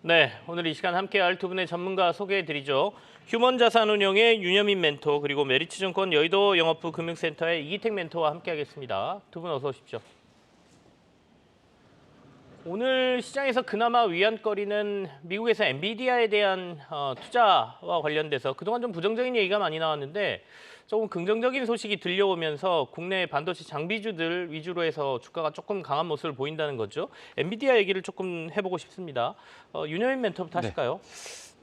네, 오늘 이 시간 함께할 두 분의 전문가 소개해드리죠. 휴먼자산운용의 윤여민 멘토 그리고 메리츠증권 여의도 영업부 금융센터의 이기택 멘토와 함께하겠습니다. 두 분 어서 오십시오. 오늘 시장에서 그나마 위안거리는 미국에서 엔비디아에 대한 투자와 관련돼서 그동안 좀 부정적인 얘기가 많이 나왔는데 조금 긍정적인 소식이 들려오면서 국내 반도체 장비주들 위주로 해서 주가가 조금 강한 모습을 보인다는 거죠. 엔비디아 얘기를 조금 해보고 싶습니다. 윤여민 멘토부터 네. 하실까요?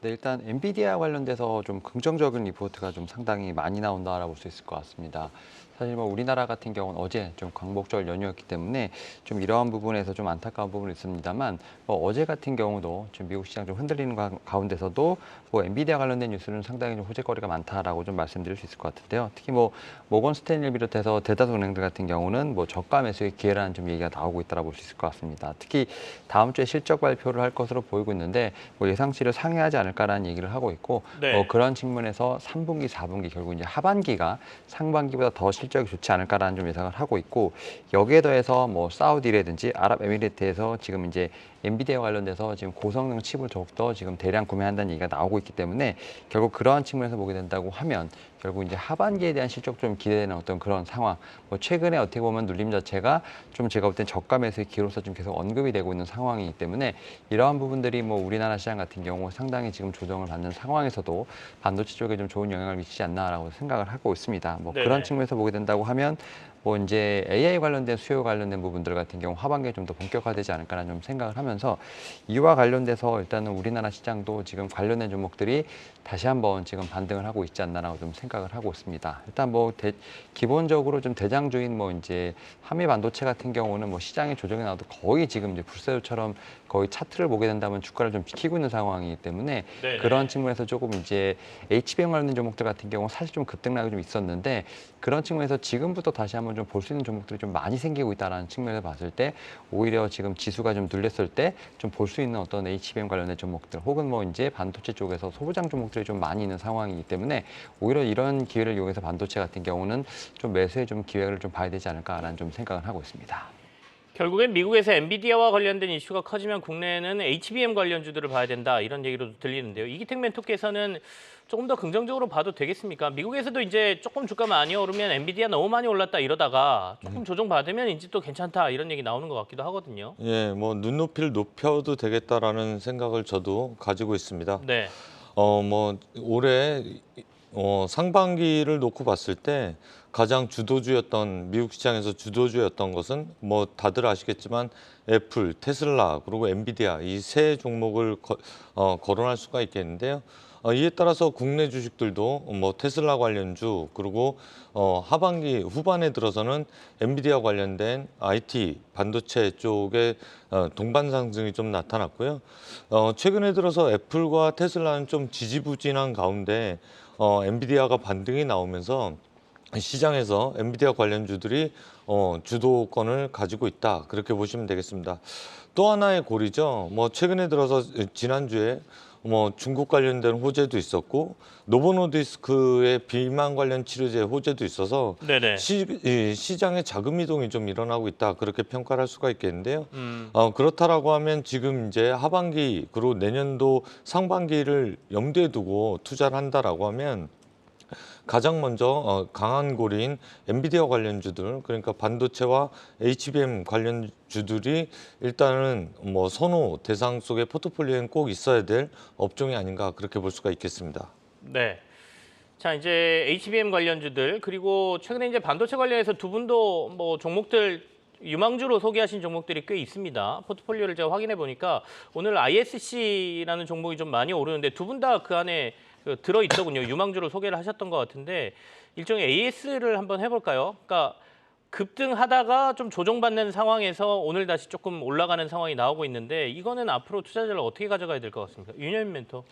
네, 일단 엔비디아 관련돼서 좀 긍정적인 리포트가 좀 상당히 많이 나온다라고 볼 수 있을 것 같습니다. 사실 뭐 우리나라 같은 경우는 어제 좀 광복절 연휴였기 때문에 좀 이러한 부분에서 좀 안타까운 부분이 있습니다만 어제 같은 경우도 지금 미국 시장 좀 흔들리는 가운데서도 뭐 엔비디아 관련된 뉴스는 상당히 좀 호재거리가 많다라고 좀 말씀드릴 수 있을 것 같은데요. 특히 뭐 모건 스탠리를 비롯해서 대다수 은행들 같은 경우는 뭐 저가 매수의 기회라는 좀 얘기가 나오고 있다라고 볼 수 있을 것 같습니다. 특히 다음 주에 실적 발표를 할 것으로 보이고 있는데 뭐 예상치를 상회하지 않을까라는 얘기를 하고 있고 네. 그런 측면에서 3분기, 4분기 결국 이제 하반기가 상반기보다 더 실적이 좋지 않을까라는 좀 예상을 하고 있고 여기에 더해서 뭐 사우디라든지 아랍에미리트에서 지금 이제 엔비디아 관련돼서 지금 고성능 칩을 더욱더 지금 대량 구매한다는 얘기가 나오고 있기 때문에 결국 그러한 측면에서 보게 된다고 하면 결국 이제 하반기에 대한 실적 좀 기대되는 어떤 그런 상황. 뭐 최근에 어떻게 보면 눌림 자체가 좀 제가 볼 땐 저가 매수의 기로서 좀 계속 언급이 되고 있는 상황이기 때문에 이러한 부분들이 뭐 우리나라 시장 같은 경우 상당히 지금 조정을 받는 상황에서도 반도체 쪽에 좀 좋은 영향을 미치지 않나라고 생각을 하고 있습니다. 뭐 네네. 그런 측면에서 보게 된다고 하면 뭐 이제 AI 관련된 수요 관련된 부분들 같은 경우 하반기에 좀 더 본격화되지 않을까라는 좀 생각을 하면서 이와 관련돼서 일단은 우리나라 시장도 지금 관련된 종목들이 다시 한번 지금 반등을 하고 있지 않나라고 좀 생각을 하고 있습니다. 일단 뭐 기본적으로 좀 대장주인 뭐 이제 한미 반도체 같은 경우는 뭐 시장의 조정이 나와도 거의 지금 이제 불사조처럼 거의 차트를 보게 된다면 주가를 좀 지키고 있는 상황이기 때문에 네네. 그런 측면에서 조금 이제 HBM 관련된 종목들 같은 경우 사실 좀 급등락이 좀 있었는데 그런 측면에서 지금부터 다시 한번 좀 볼 수 있는 종목들이 좀 많이 생기고 있다는 측면에서 봤을 때 오히려 지금 지수가 좀 눌렸을 때 좀 볼 수 있는 어떤 HBM 관련된 종목들 혹은 뭐 이제 반도체 쪽에서 소부장 종목들이 좀 많이 있는 상황이기 때문에 오히려 이런 기회를 이용해서 반도체 같은 경우는 좀 매수에 좀 기회를 좀 봐야 되지 않을까라는 좀 생각을 하고 있습니다. 결국엔 미국에서 엔비디아와 관련된 이슈가 커지면 국내에는 HBM 관련주들을 봐야 된다 이런 얘기로 들리는데요. 이기택 멘토께서는 조금 더 긍정적으로 봐도 되겠습니까? 미국에서도 이제 조금 주가 많이 오르면 엔비디아 너무 많이 올랐다 이러다가 조금 조정 받으면 이제 또 괜찮다 이런 얘기 나오는 것 같기도 하거든요. 예, 뭐 눈높이를 높여도 되겠다라는 생각을 저도 가지고 있습니다. 네. 뭐 올해 상반기를 놓고 봤을 때 가장 주도주였던 미국 시장에서 주도주였던 것은 뭐 다들 아시겠지만 애플, 테슬라 그리고 엔비디아 이 세 종목을 거론할 수가 있겠는데요. 이에 따라서 국내 주식들도 뭐 테슬라 관련주 그리고 하반기 후반에 들어서는 엔비디아 관련된 IT 반도체 쪽에 동반 상승이 좀 나타났고요. 최근에 들어서 애플과 테슬라는 좀 지지부진한 가운데 엔비디아가 반등이 나오면서 시장에서 엔비디아 관련주들이 주도권을 가지고 있다. 그렇게 보시면 되겠습니다. 또 하나의 고리죠. 뭐 최근에 들어서 지난주에 뭐 중국 관련된 호재도 있었고 노보노디스크의 비만 관련 치료제 호재도 있어서 네네. 시장의 자금 이동이 좀 일어나고 있다. 그렇게 평가를 할 수가 있겠는데요. 음. 그렇다라고 하면 지금 이제 하반기 그리고 내년도 상반기를 염두에 두고 투자를 한다라고 하면 가장 먼저 강한 고리인 엔비디아 관련주들 그러니까 반도체와 HBM 관련주들이 일단은 뭐 선호 대상 속에 포트폴리오엔 꼭 있어야 될 업종이 아닌가 그렇게 볼 수가 있겠습니다. 네. 자, 이제 HBM 관련주들 그리고 최근에 이제 반도체 관련해서 두 분도 뭐 종목들 유망주로 소개하신 종목들이 꽤 있습니다. 포트폴리오를 제가 확인해 보니까 오늘 ISC라는 종목이 좀 많이 오르는데 두 분 다 그 안에 들어 있더군요. 유망주로 소개를 하셨던 것 같은데 일종의 AS를 한번 해볼까요? 그러니까 급등하다가 좀 조정받는 상황에서 오늘 다시 조금 올라가는 상황이 나오고 있는데 이거는 앞으로 투자자를 어떻게 가져가야 될 것 같습니까? 윤여민 멘토.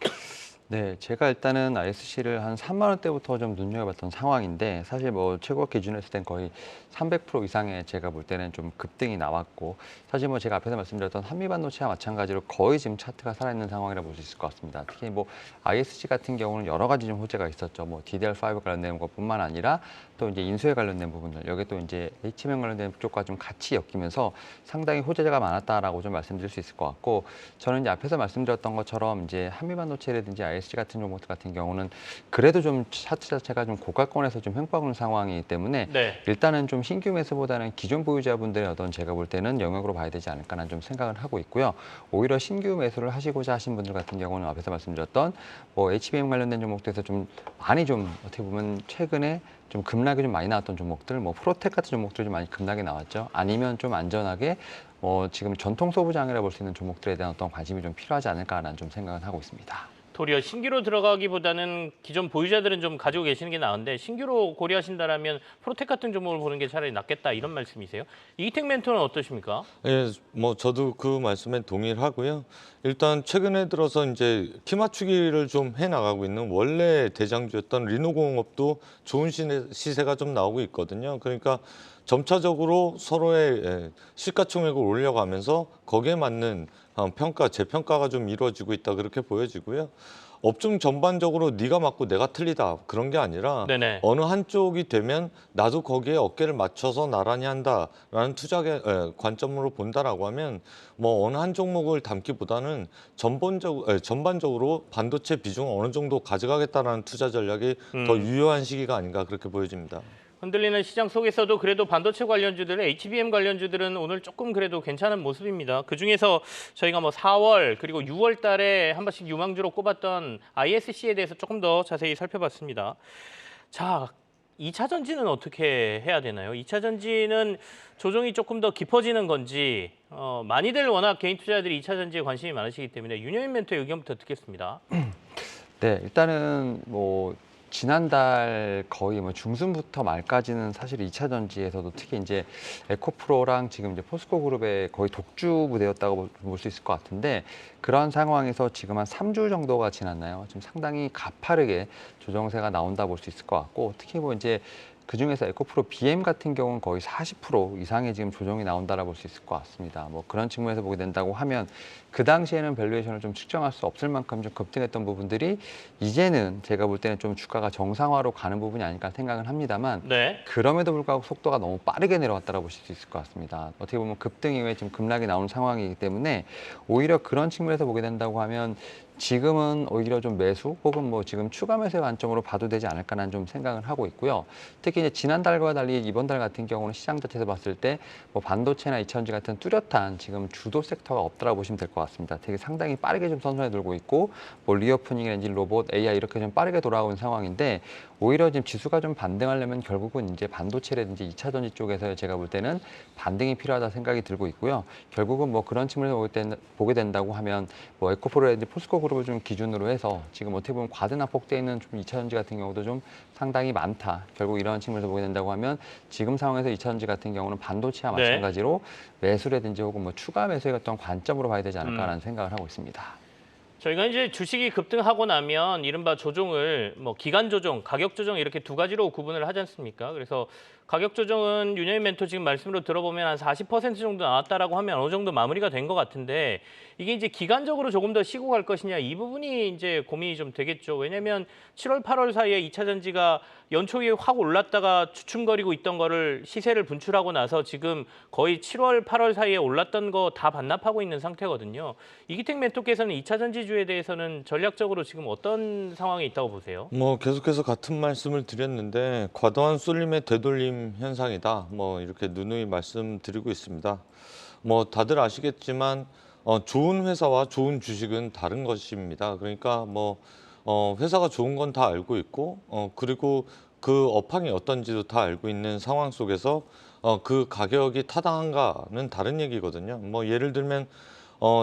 네, 제가 일단은 ISC를 한 3만 원대부터 좀 눈여겨봤던 상황인데 사실 뭐 최고 기준으로 했을 땐 거의 300% 이상의 제가 볼 때는 좀 급등이 나왔고 사실 뭐 제가 앞에서 말씀드렸던 한미반도체와 마찬가지로 거의 지금 차트가 살아있는 상황이라 볼 수 있을 것 같습니다. 특히 뭐 ISC 같은 경우는 여러 가지 좀 호재가 있었죠. 뭐 DDR5 관련된 것뿐만 아니라 또 이제 인수에 관련된 부분들 여기 또 이제 HBM 관련된 쪽과 좀 같이 엮이면서 상당히 호재가 많았다라고 좀 말씀드릴 수 있을 것 같고 저는 이제 앞에서 말씀드렸던 것처럼 이제 한미반도체라든지 ISC 같은 종목들 같은 경우는 그래도 좀 차트 자체가 좀 고가권에서 좀 횡보하는 상황이기 때문에 네. 일단은 좀 신규 매수보다는 기존 보유자분들의 어떤 제가 볼 때는 영역으로 봐야 되지 않을까라는 좀 생각을 하고 있고요. 오히려 신규 매수를 하시고자 하신 분들 같은 경우는 앞에서 말씀드렸던 뭐 HBM 관련된 종목들에서 좀 많이 좀 어떻게 보면 최근에 좀 급락이 좀 많이 나왔던 종목들, 뭐 프로텍 같은 종목들이 좀 많이 급락이 나왔죠. 아니면 좀 안전하게 지금 전통 소부장이라 볼 수 있는 종목들에 대한 어떤 관심이 좀 필요하지 않을까라는 좀 생각을 하고 있습니다. 도리어 신규로 들어가기보다는 기존 보유자들은 좀 가지고 계시는 게 나은데 신규로 고려하신다라면 프로텍 같은 종목을 보는 게 차라리 낫겠다 이런 말씀이세요? 이택 멘토는 어떠십니까? 예, 뭐 저도 그 말씀에 동의를 하고요. 일단 최근에 들어서 이제 키 맞추기를 좀 해 나가고 있는 원래 대장주였던 리노공업도 좋은 시세가 좀 나오고 있거든요. 그러니까 점차적으로 서로의 시가총액을 올려가면서 거기에 맞는 재평가가 좀 이루어지고 있다 그렇게 보여지고요. 업종 전반적으로 네가 맞고 내가 틀리다 그런 게 아니라 네네. 어느 한쪽이 되면 나도 거기에 어깨를 맞춰서 나란히 한다라는 관점으로 본다라고 하면 뭐 어느 한 종목을 담기보다는 전반적으로 반도체 비중을 어느 정도 가져가겠다라는 투자 전략이 더 유효한 시기가 아닌가 그렇게 보여집니다. 흔들리는 시장 속에서도 그래도 반도체 관련주들, HBM 관련주들은 오늘 조금 그래도 괜찮은 모습입니다. 그중에서 저희가 뭐 4월 그리고 6월 달에 한 번씩 유망주로 꼽았던 ISC에 대해서 조금 더 자세히 살펴봤습니다. 자, 2차 전지는 어떻게 해야 되나요? 2차 전지는 조정이 조금 더 깊어지는 건지 많이들 워낙 개인 투자자들이 2차 전지에 관심이 많으시기 때문에 윤여인 멘토의 의견부터 듣겠습니다. 네, 일단은 뭐 지난달 거의 뭐 중순부터 말까지는 사실 2차 전지에서도 특히 이제 에코프로랑 지금 이제 포스코 그룹의 거의 독주 부대였다고 볼 수 있을 것 같은데 그런 상황에서 지금 한 3주 정도가 지났나요? 지금 상당히 가파르게 조정세가 나온다 볼 수 있을 것 같고 특히 뭐 이제 그중에서 에코프로 BM 같은 경우는 거의 40% 이상의 지금 조정이 나온다라 볼 수 있을 것 같습니다. 뭐 그런 측면에서 보게 된다고 하면 그 당시에는 밸류에이션을 좀 측정할 수 없을 만큼 좀 급등했던 부분들이 이제는 제가 볼 때는 좀 주가가 정상화로 가는 부분이 아닐까 생각은 합니다만 네. 그럼에도 불구하고 속도가 너무 빠르게 내려왔다고 보실 수 있을 것 같습니다. 어떻게 보면 급등 이후에 지금 급락이 나오는 상황이기 때문에 오히려 그런 측면에서 보게 된다고 하면 지금은 오히려 좀 매수 혹은 뭐 지금 추가 매수의 관점으로 봐도 되지 않을까라는 좀 생각을 하고 있고요. 특히 이제 지난달과 달리 이번 달 같은 경우는 시장 자체에서 봤을 때 뭐 반도체나 2차전지 같은 뚜렷한 지금 주도 섹터가 없다라고 보시면 될 것 같습니다. 되게 상당히 빠르게 좀 선선해 들고 있고 뭐 리오프닝이라든지 로봇, AI 이렇게 좀 빠르게 돌아오는 상황인데 오히려 지금 지수가 좀 반등하려면 결국은 이제 반도체라든지 2차전지 쪽에서 제가 볼 때는 반등이 필요하다 생각이 들고 있고요. 결국은 뭐 그런 측면에서 보게 된다고 하면 뭐 에코프로라든지 포스코 그룹을 좀 기준으로 해서 지금 어떻게 보면 과대납폭돼 있는 좀 2차전지 같은 경우도 좀 상당히 많다. 결국 이런 측면에서 보게 된다고 하면 지금 상황에서 2차전지 같은 경우는 반도체와 네. 마찬가지로 매수라든지 혹은 뭐 추가 매수의 어떤 관점으로 봐야 되지 않을까라는 생각을 하고 있습니다. 저희가 이제 주식이 급등하고 나면 이른바 조정을 뭐 기간 조정, 가격 조정 이렇게 두 가지로 구분을 하지 않습니까? 그래서 가격 조정은 윤여인 멘토 지금 말씀으로 들어보면 한 40% 정도 나왔다라고 하면 어느 정도 마무리가 된 것 같은데 이게 이제 기간적으로 조금 더 쉬고 갈 것이냐 이 부분이 이제 고민이 좀 되겠죠. 왜냐하면 7월, 8월 사이에 2차 전지가 연초에 확 올랐다가 주춤거리고 있던 거를 시세를 분출하고 나서 지금 거의 7월, 8월 사이에 올랐던 거 다 반납하고 있는 상태거든요. 이기택 멘토께서는 2차 전지주에 대해서는 전략적으로 지금 어떤 상황이 있다고 보세요? 뭐 계속해서 같은 말씀을 드렸는데 과도한 쏠림의 되돌림 현상이다. 뭐 이렇게 누누이 말씀드리고 있습니다. 뭐 다들 아시겠지만 좋은 회사와 좋은 주식은 다른 것입니다. 그러니까 뭐 회사가 좋은 건 다 알고 있고 그리고 그 업황이 어떤지도 다 알고 있는 상황 속에서 그 가격이 타당한가는 다른 얘기거든요. 뭐 예를 들면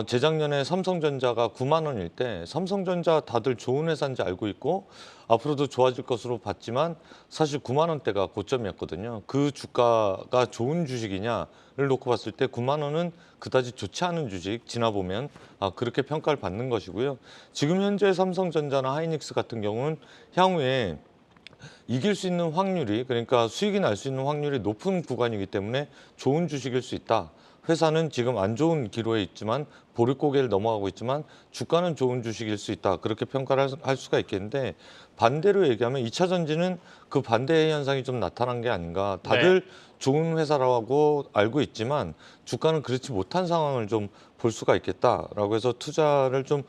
재작년에 삼성전자가 9만 원일 때 삼성전자 다들 좋은 회사인지 알고 있고 앞으로도 좋아질 것으로 봤지만 사실 9만 원대가 고점이었거든요. 그 주가가 좋은 주식이냐를 놓고 봤을 때 9만 원은 그다지 좋지 않은 주식 지나보면 그렇게 평가를 받는 것이고요. 지금 현재 삼성전자나 하이닉스 같은 경우는 향후에 이길 수 있는 확률이 그러니까 수익이 날 수 있는 확률이 높은 구간이기 때문에 좋은 주식일 수 있다. 회사는 지금 안 좋은 기로에 있지만 보릿고개를 넘어가고 있지만 주가는 좋은 주식일 수 있다. 그렇게 평가를 할 수가 있겠는데 반대로 얘기하면 2차 전지는 그 반대의 현상이 좀 나타난 게 아닌가. 다들 좋은 회사라고 알고 있지만 주가는 그렇지 못한 상황을 좀 볼 수가 있겠다라고 해서 투자를 좀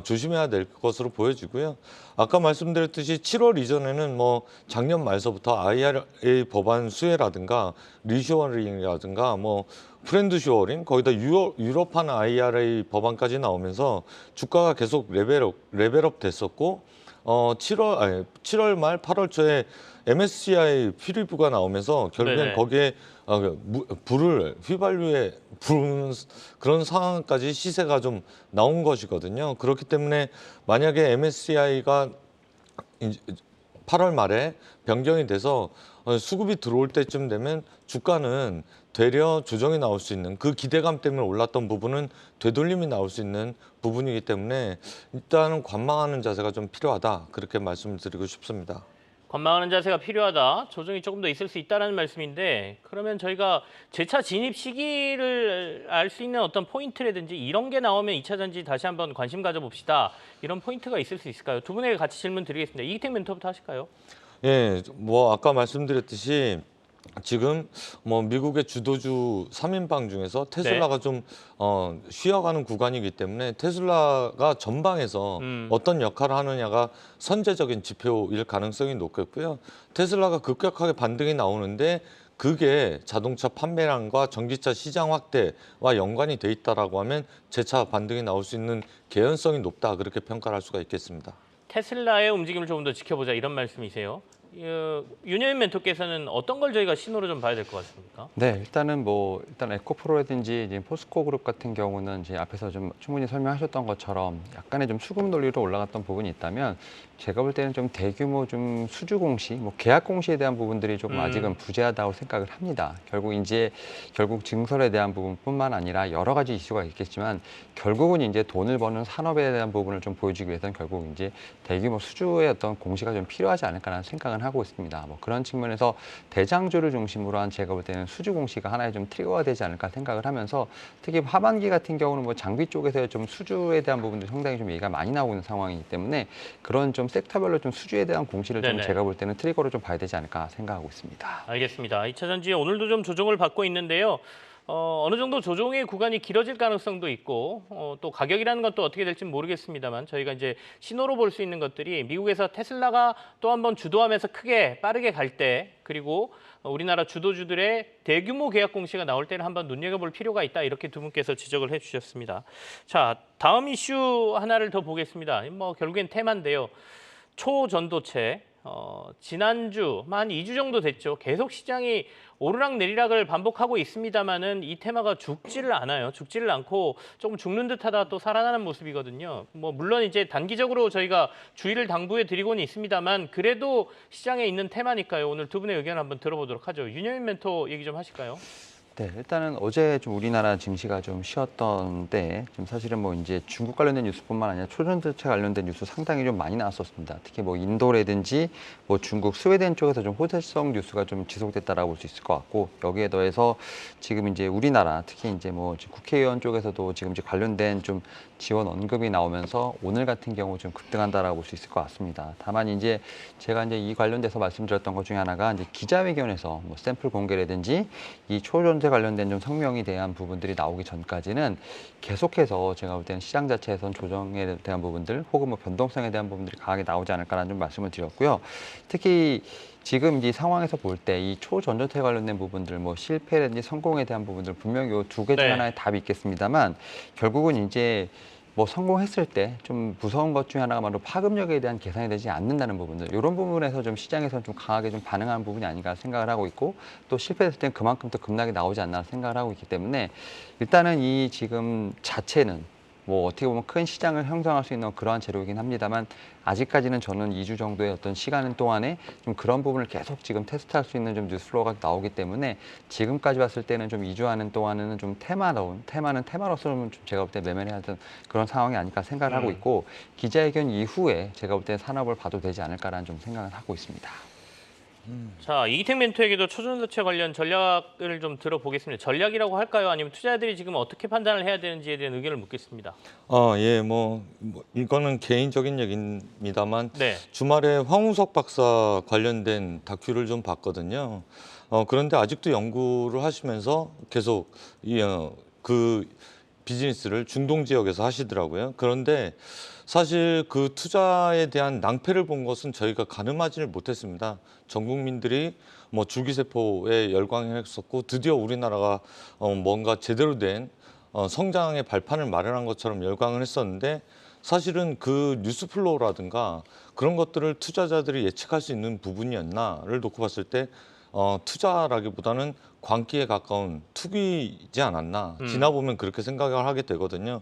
조심해야 될 것으로 보여지고요. 아까 말씀드렸듯이 7월 이전에는 뭐 작년 말서부터 IRA 법안 수혜라든가 리쇼어링이라든가 뭐 프렌드 쇼어링 거기다 유럽판 IRA 법안까지 나오면서 주가가 계속 레벨업 됐었고 7월 말 8월 초에 MSCI 피리부가 나오면서 결국엔 네네. 거기에 불을 휘발유에 부르는 그런 상황까지 시세가 좀 나온 것이거든요. 그렇기 때문에 만약에 MSCI가 8월 말에 변경이 돼서 수급이 들어올 때쯤 되면 주가는 되려 조정이 나올 수 있는 그 기대감 때문에 올랐던 부분은 되돌림이 나올 수 있는 부분이기 때문에 일단은 관망하는 자세가 좀 필요하다. 그렇게 말씀을 드리고 싶습니다. 관망하는 자세가 필요하다. 조정이 조금 더 있을 수 있다는 말씀인데 그러면 저희가 재차 진입 시기를 알 수 있는 어떤 포인트라든지 이런 게 나오면 2차 전지 다시 한번 관심 가져봅시다. 이런 포인트가 있을 수 있을까요? 두 분에게 같이 질문 드리겠습니다. 이기택 멘토부터 하실까요? 예, 뭐 아까 말씀드렸듯이 지금 뭐 미국의 주도주 3인방 중에서 테슬라가 좀 쉬어가는 구간이기 때문에 테슬라가 전방에서 어떤 역할을 하느냐가 선제적인 지표일 가능성이 높겠고요. 테슬라가 급격하게 반등이 나오는데 그게 자동차 판매량과 전기차 시장 확대와 연관이 돼 있다라고 하면 재차 반등이 나올 수 있는 개연성이 높다 그렇게 평가를 할 수가 있겠습니다. 테슬라의 움직임을 조금 더 지켜보자 이런 말씀이세요. 윤여인 멘토께서는 어떤 걸 저희가 신호로 좀 봐야 될 것 같습니까? 네, 일단 에코프로라든지 이제 포스코 그룹 같은 경우는 이제 앞에서 좀 충분히 설명하셨던 것처럼 약간의 좀 수급 논리로 올라갔던 부분이 있다면 제가 볼 때는 좀 대규모 좀 수주 공시, 뭐 계약 공시에 대한 부분들이 조금 아직은 부재하다고 생각을 합니다. 결국 증설에 대한 부분뿐만 아니라 여러 가지 이슈가 있겠지만 결국은 이제 돈을 버는 산업에 대한 부분을 좀 보여주기 위해서는 결국 이제 대규모 수주의 어떤 공시가 좀 필요하지 않을까라는 생각은 하고 있습니다. 뭐 그런 측면에서 대장주를 중심으로 한 제가 볼 때는 수주 공시가 하나의 좀 트리거가 되지 않을까 생각을 하면서 특히 하반기 같은 경우는 뭐 장비 쪽에서 좀 수주에 대한 부분들이 상당히 좀 얘기가 많이 나오고 있는 상황이기 때문에 그런 좀 섹터별로 좀 수주에 대한 공시를 좀 네네. 제가 볼 때는 트리거로 좀 봐야 되지 않을까 생각하고 있습니다. 알겠습니다. 2차 전지 오늘도 좀 조정을 받고 있는데요. 어느 정도 조정의 구간이 길어질 가능성도 있고 또 가격이라는 건 또 어떻게 될지는 모르겠습니다만 저희가 이제 신호로 볼 수 있는 것들이 미국에서 테슬라가 또 한번 주도하면서 크게 빠르게 갈 때 그리고 우리나라 주도주들의 대규모 계약 공시가 나올 때는 한번 눈여겨볼 필요가 있다 이렇게 두 분께서 지적을 해주셨습니다. 자, 다음 이슈 하나를 더 보겠습니다. 뭐 결국엔 테마인데요. 초전도체. 지난주 한 2주 정도 됐죠. 계속 시장이 오르락 내리락을 반복하고 있습니다만은 이 테마가 죽지를 않아요. 죽지를 않고 조금 죽는 듯하다 또 살아나는 모습이거든요. 뭐 물론 이제 단기적으로 저희가 주의를 당부해 드리고는 있습니다만 그래도 시장에 있는 테마니까요. 오늘 두 분의 의견 한번 들어보도록 하죠. 윤여인 멘토 얘기 좀 하실까요? 네, 일단은 어제 좀 우리나라 증시가 좀 쉬었던데 좀 사실은 뭐 이제 중국 관련된 뉴스뿐만 아니라 초전도체 관련된 뉴스 상당히 좀 많이 나왔었습니다. 특히 뭐 인도라든지 뭐 중국, 스웨덴 쪽에서 좀 호재성 뉴스가 좀 지속됐다라고 볼 수 있을 것 같고 여기에 더해서 지금 이제 우리나라 특히 이제 뭐 국회의원 쪽에서도 지금 이제 관련된 좀 지원 언급이 나오면서 오늘 같은 경우 좀 급등한다라고 볼 수 있을 것 같습니다. 다만 이제 제가 이제 이 관련돼서 말씀드렸던 것 중에 하나가 이제 기자회견에서 뭐 샘플 공개라든지 이 초전도체 관련된 좀 성명에 대한 부분들이 나오기 전까지는 계속해서 제가 볼 때는 시장 자체에선 조정에 대한 부분들 혹은 뭐 변동성에 대한 부분들이 강하게 나오지 않을까라는 좀 말씀을 드렸고요. 특히 지금 이 상황에서 볼 때 이 초전도체 관련된 부분들 뭐 실패라든지 성공에 대한 부분들 분명히 이 두 개 중 네. 하나의 답이 있겠습니다만 결국은 이제 뭐 성공했을 때 좀 무서운 것 중에 하나가 바로 파급력에 대한 계산이 되지 않는다는 부분들, 이런 부분에서 좀 시장에서 좀 강하게 좀 반응하는 부분이 아닌가 생각을 하고 있고, 또 실패했을 땐 그만큼 더 급락이 나오지 않나 생각을 하고 있기 때문에 일단은 이 지금 자체는 뭐 어떻게 보면 큰 시장을 형성할 수 있는 그러한 재료이긴 합니다만, 아직까지는 저는 2주 정도의 어떤 시간 동안에 좀 그런 부분을 계속 지금 테스트할 수 있는 좀 뉴스플로우가 나오기 때문에, 지금까지 봤을 때는 좀 2주 하는 동안에는 좀 테마는 테마로서는 좀 제가 볼 때 매매를 하던 그런 상황이 아닐까 생각을 하고 있고, 기자회견 이후에 제가 볼 때 산업을 봐도 되지 않을까라는 좀 생각을 하고 있습니다. 자, 이기택 멘토에게도 초전도체 관련 전략을 좀 들어보겠습니다. 전략이라고 할까요? 아니면 투자자들이 지금 어떻게 판단을 해야 되는지에 대한 의견을 묻겠습니다. 예, 뭐 이거는 개인적인 얘기입니다만 네. 주말에 황우석 박사 관련된 다큐를 좀 봤거든요. 그런데 아직도 연구를 하시면서 계속 그 비즈니스를 중동 지역에서 하시더라고요. 그런데 사실 그 투자에 대한 낭패를 본 것은 저희가 가늠하지를 못했습니다. 전 국민들이 뭐 줄기세포에 열광했었고, 드디어 우리나라가 뭔가 제대로 된 성장의 발판을 마련한 것처럼 열광을 했었는데, 사실은 그 뉴스플로우라든가 그런 것들을 투자자들이 예측할 수 있는 부분이었나를 놓고 봤을 때 투자라기보다는 광기에 가까운 투기이지 않았나, 지나보면 그렇게 생각을 하게 되거든요.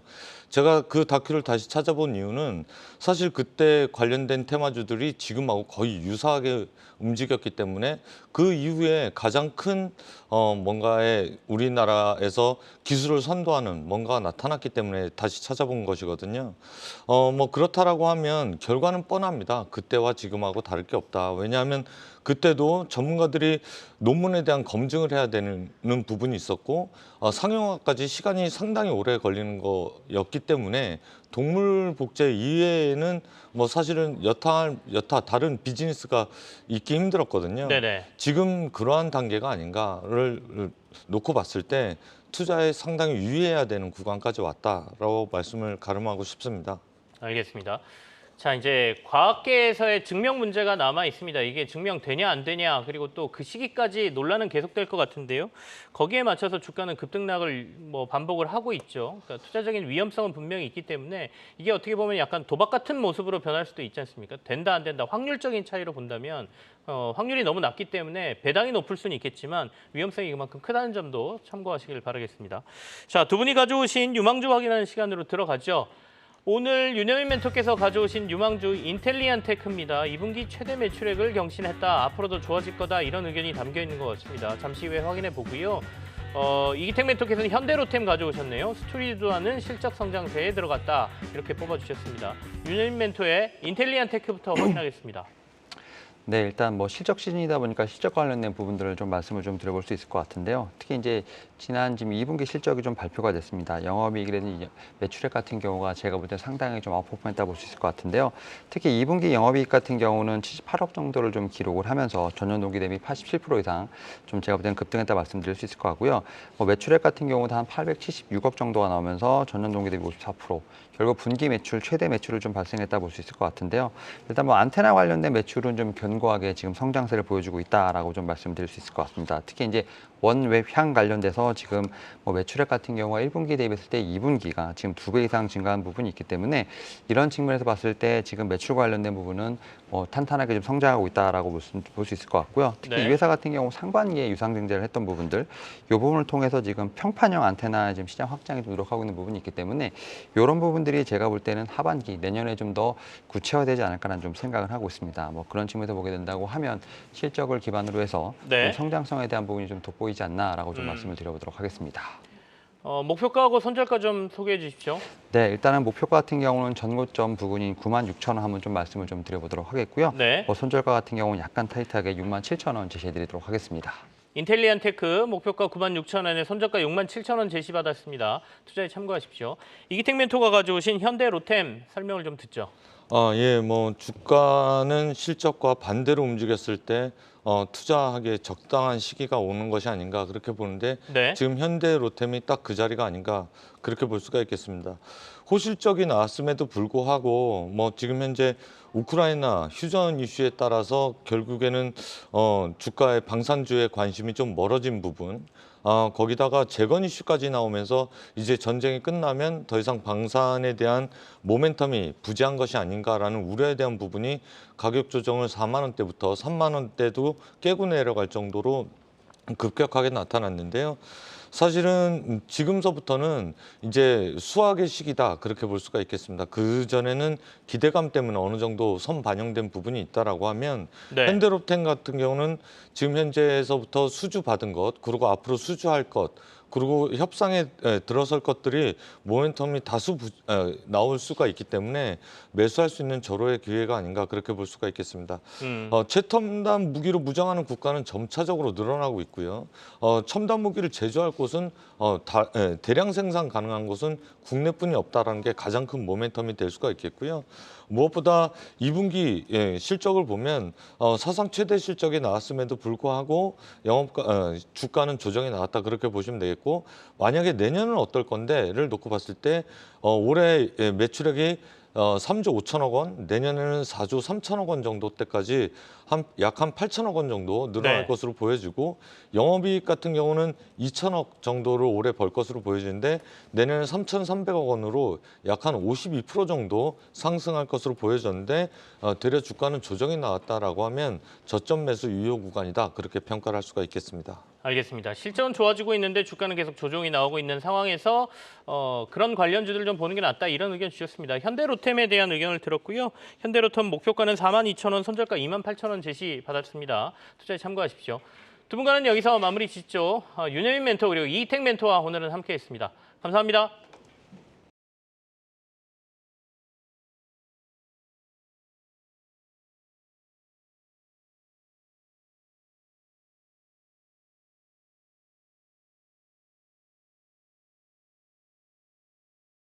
제가 그 다큐를 다시 찾아본 이유는 사실 그때 관련된 테마주들이 지금하고 거의 유사하게 움직였기 때문에, 그 이후에 가장 큰 뭔가의 우리나라에서 기술을 선도하는 뭔가가 나타났기 때문에 다시 찾아본 것이거든요. 뭐 그렇다라고 하면 결과는 뻔합니다. 그때와 지금하고 다를 게 없다. 왜냐하면 그때도 전문가들이 논문에 대한 검증을 해야 되는 부분이 있었고, 상용화까지 시간이 상당히 오래 걸리는 거였기 때문에 동물 복제 이외에는 뭐 사실은 여타 다른 비즈니스가 있기 힘들었거든요. 네네. 지금 그러한 단계가 아닌가를 놓고 봤을 때 투자에 상당히 유의해야 되는 구간까지 왔다라고 말씀을 가름하고 싶습니다. 알겠습니다. 자, 이제 과학계에서의 증명 문제가 남아 있습니다. 이게 증명되냐 안 되냐, 그리고 또 그 시기까지 논란은 계속될 것 같은데요. 거기에 맞춰서 주가는 급등락을 뭐 반복을 하고 있죠. 그러니까 투자적인 위험성은 분명히 있기 때문에 이게 어떻게 보면 약간 도박 같은 모습으로 변할 수도 있지 않습니까? 된다 안 된다, 확률적인 차이로 본다면 확률이 너무 낮기 때문에 배당이 높을 수는 있겠지만 위험성이 그만큼 크다는 점도 참고하시길 바라겠습니다. 자, 두 분이 가져오신 유망주 확인하는 시간으로 들어가죠. 오늘 윤여민 멘토께서 가져오신 유망주 인텔리안테크입니다. 2분기 최대 매출액을 경신했다. 앞으로도 좋아질 거다. 이런 의견이 담겨 있는 것 같습니다. 잠시 후에 확인해 보고요. 이기택 멘토께서는 현대로템 가져오셨네요. 스토리드하는 실적 성장세에 들어갔다. 이렇게 뽑아주셨습니다. 윤여민 멘토의 인텔리안테크부터 확인하겠습니다. 네, 일단 뭐 실적 시즌이다 보니까 실적 관련된 부분들을 좀 말씀을 좀 드려볼 수 있을 것 같은데요. 특히 이제 지난 지금 2분기 실적이 좀 발표가 됐습니다. 영업이익이라든지 매출액 같은 경우가 제가 볼 때 상당히 좀 아웃퍼폼했다 볼 수 있을 것 같은데요. 특히 2분기 영업이익 같은 경우는 78억 정도를 좀 기록을 하면서 전년 동기 대비 87% 이상 좀 제가 볼 때는 급등했다 말씀드릴 수 있을 것 같고요. 뭐 매출액 같은 경우도 한 876억 정도가 나오면서 전년 동기 대비 54%. 결국 분기 매출 최대 매출을 좀 발생했다 볼 수 있을 것 같은데요. 일단 뭐 안테나 관련된 매출은 좀 견고하게 지금 성장세를 보여주고 있다라고 좀 말씀드릴 수 있을 것 같습니다. 특히 이제 원웹향 관련돼서 지금 뭐 매출액 같은 경우가 1분기 대비했을 때 2분기가 지금 2배 이상 증가한 부분이 있기 때문에, 이런 측면에서 봤을 때 지금 매출 관련된 부분은 탄탄하게 좀 성장하고 있다라고 볼 수 있을 것 같고요. 특히 네. 이 회사 같은 경우 상반기에 유상증자를 했던 부분들, 이 부분을 통해서 지금 평판형 안테나 지금 시장 확장에 좀 노력하고 있는 부분이 있기 때문에, 이런 부분들이 제가 볼 때는 하반기 내년에 좀 더 구체화되지 않을까라는 좀 생각을 하고 있습니다. 뭐 그런 측면에서 보게 된다고 하면 실적을 기반으로 해서 네. 좀 성장성에 대한 부분이 좀 돋보이지 않나라고 좀 말씀을 드려보도록 하겠습니다. 목표가하고 손절가 좀 소개해 주십시오. 네, 일단은 목표가 같은 경우는 전고점 부근인 96,000원 한번 좀 말씀을 좀 드려보도록 하겠고요. 네. 손절가 같은 경우는 약간 타이트하게 67,000원 제시해드리도록 하겠습니다. 인텔리안테크 목표가 96,000원에 손절가 67,000원 제시받았습니다. 투자에 참고하십시오. 이기택 멘토가 가져오신 현대로템 설명을 좀 듣죠. 예, 뭐 주가는 실적과 반대로 움직였을 때 투자하기에 적당한 시기가 오는 것이 아닌가 그렇게 보는데, 네. 지금 현대로템이 딱 그 자리가 아닌가 그렇게 볼 수가 있겠습니다. 호실적이 나왔음에도 불구하고 뭐 지금 현재 우크라이나 휴전 이슈에 따라서 결국에는 주가의 방산주의 관심이 좀 멀어진 부분, 거기다가 재건 이슈까지 나오면서 이제 전쟁이 끝나면 더 이상 방산에 대한 모멘텀이 부재한 것이 아닌가라는 우려에 대한 부분이 가격 조정을 4만 원대부터 3만 원대도 깨고 내려갈 정도로 급격하게 나타났는데요. 사실은 지금서부터는 이제 수확의 시기다 그렇게 볼 수가 있겠습니다. 그 전에는 기대감 때문에 어느 정도 선 반영된 부분이 있다라고 하면 네. 현대롭템 같은 경우는 지금 현재에서부터 수주 받은 것 그리고 앞으로 수주할 것 그리고 협상에 들어설 것들이 모멘텀이 다수 나올 수가 있기 때문에 매수할 수 있는 절호의 기회가 아닌가 그렇게 볼 수가 있겠습니다. 최첨단 무기로 무장하는 국가는 점차적으로 늘어나고 있고요. 첨단 무기를 제조할 곳은 대량 생산 가능한 곳은 국내뿐이 없다라는 게 가장 큰 모멘텀이 될 수가 있겠고요. 무엇보다 2분기 실적을 보면 사상 최대 실적이 나왔음에도 불구하고 주가는 조정이 나왔다 그렇게 보시면 되겠고 만약에 내년은 어떨 건데를 놓고 봤을 때 올해 매출액이 3조 5천억 원, 내년에는 4조 3천억 원 정도 때까지 약 한 8천억 원 정도 늘어날 네. 것으로 보여지고 영업이익 같은 경우는 2천억 정도를 올해 벌 것으로 보여지는데 내년에 3,300억 원으로 약 한 52% 정도 상승할 것으로 보여졌는데 되려 주가는 조정이 나왔다라고 하면 저점 매수 유효 구간이다 그렇게 평가를 할 수가 있겠습니다. 알겠습니다. 실적은 좋아지고 있는데 주가는 계속 조정이 나오고 있는 상황에서 그런 관련주들 좀 보는 게 낫다 이런 의견 주셨습니다. 현대로템에 대한 의견을 들었고요. 현대로템 목표가는 42,000원, 손절가 28,000원 제시 받았습니다. 투자에 참고하십시오. 두 분과는 여기서 마무리 짓죠. 윤여민 멘토 그리고 이택 멘토와 오늘은 함께했습니다. 감사합니다.